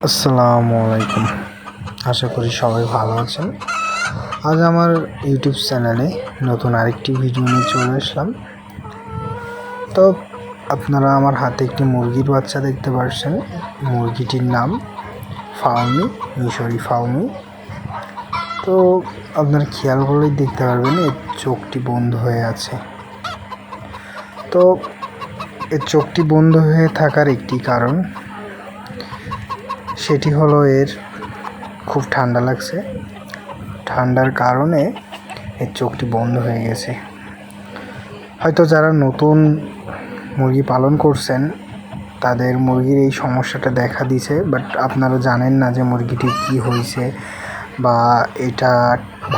আসসালামু আলাইকুম। আশা করি সবাই ভালো আছেন। আজ আমার ইউটিউব চ্যানেলে নতুন আরেকটি ভিডিও নিয়ে চলে আসলাম। তো আপনারা আমার হাতে একটি মুরগির বাচ্চা দেখতে পাচ্ছেন। মুরগিটির নাম ফাউমি, মিশরি ফাউমি। তো আপনারা খেয়াল করলেই দেখতে পারবেন এর চোখটি বন্ধ হয়ে আছে। তো এর চোখটি বন্ধ হয়ে থাকার একটি কারণ, সেটি হলো এর খুব ঠান্ডা লাগছে। ঠান্ডার কারণে এর চোখটি বন্ধ হয়ে গেছে। হয়তো যারা নতুন মুরগি পালন করছেন তাদের মুরগির এই সমস্যাটা দেখা দিছে, বাট আপনারা জানেন না যে মুরগিটির কী হয়েছে বা এটা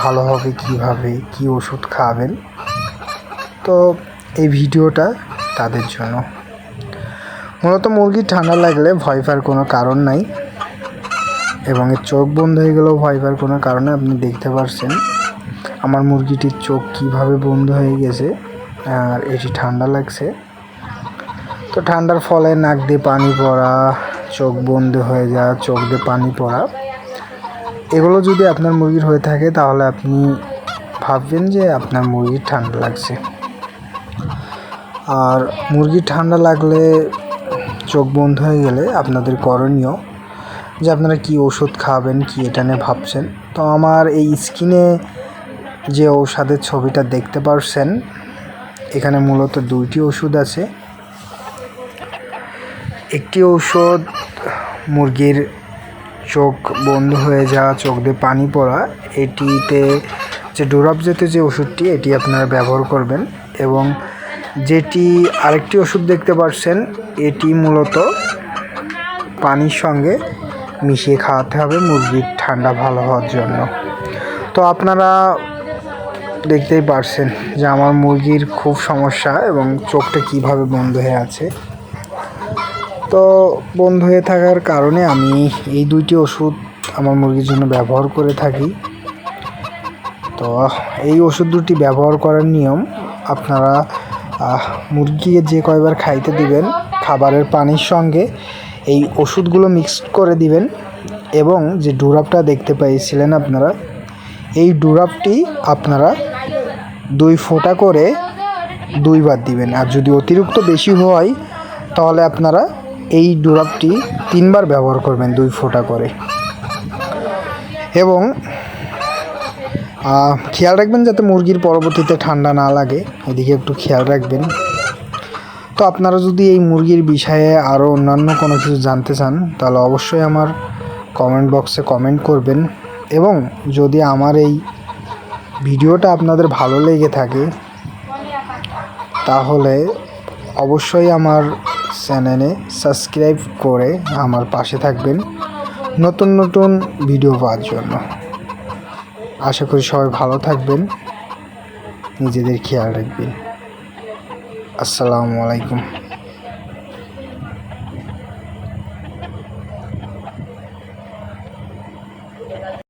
ভালো হবে কীভাবে, কী ওষুধ খাওয়াবেন। তো এই ভিডিওটা তাদের জন্য। মূলত মুরগির ঠান্ডা লাগলে ভয় পাওয়ার কোনো কারণ নাই, এবং এর চোখ বন্ধ হয়ে গেলেও ভয় পাওয়ার কোনো কারণে আপনি দেখতে পাচ্ছেন আমার মুরগিটির চোখ কীভাবে বন্ধ হয়ে গেছে, আর এটি ঠান্ডা লাগছে। তো ঠান্ডার ফলে নাক দিয়ে পানি পড়া, চোখ বন্ধ হয়ে যাওয়া, চোখ দিয়ে পানি পড়া, এগুলো যদি আপনার মুরগির হয়ে থাকে তাহলে আপনি ভাববেন যে আপনার মুরগির ঠান্ডা লাগছে। আর মুরগির ঠান্ডা লাগলে, চোখ বন্ধ হয়ে গেলে আপনাদের করণীয় যে আপনারা কী ওষুধ খাবেন, কি এটা নিয়ে ভাবছেন। তো আমার এই স্ক্রিনে যে ঔষধের ছবিটা দেখতে পাচ্ছেন, এখানে মূলত দুইটি ওষুধ আছে। একটি ঔষধ মুরগির চোখ বন্ধ হয়ে যাওয়া, চোখ দিয়ে পানি পড়া, এটিতে যে ডুরাপ জাতীয় যে ওষুধটি, এটি আপনারা ব্যবহার করবেন। এবং যেটি আরেকটি ওষুধ দেখতে পাচ্ছেন, এটি মূলত পানির সঙ্গে মিশিয়ে খাওয়াতে হবে মুরগির ঠান্ডা ভালো হওয়ার জন্য। তো আপনারা দেখতেই পারছেন যে আমার মুরগির খুব সমস্যা এবং চোখটা কিভাবে বন্ধ হয়ে আছে। তো বন্ধ হয়ে থাকার কারণে আমি এই দুইটি ওষুধ আমার মুরগির জন্য ব্যবহার করে থাকি। তো এই ওষুধ দুটি ব্যবহার করার নিয়ম, আপনারা মুরগিকে যে কয়বার খাইতে দিবেন খাবারের পানির সঙ্গে এই ওষুধগুলো মিক্সড করে দিবেন। এবং যে ডুরাপটা দেখতে পেয়েছিলেন আপনারা, এই ডুরাপটি আপনারা 2 ফোঁটা করে 2 বার দিবেন। আর যদি অতিরিক্ত বেশি হয় তাহলে আপনারা এই ডুরাপটি 3 বার ব্যবহার করবেন 2 ফোঁটা করে। এবং খেয়াল রাখবেন যাতে মুরগির পরবর্তীতে ঠান্ডা না লাগে, এদিকে একটু খেয়াল রাখবেন। তো আপনারা যদি এই মুরগির বিষয়ে আরও অন্যান্য কোনো কিছু জানতে চান তাহলে অবশ্যই আমার কমেন্ট বক্সে কমেন্ট করবেন। এবং যদি আমার এই ভিডিওটা আপনাদের ভালো লেগে থাকে তাহলে অবশ্যই আমার চ্যানেলে সাবস্ক্রাইব করে আমার পাশে থাকবেন নতুন নতুন ভিডিও পাওয়ার জন্য। আশা করি সবাই ভালো থাকবেন, নিজেদের খেয়াল রাখবেন। আসসালামু আলাইকুম।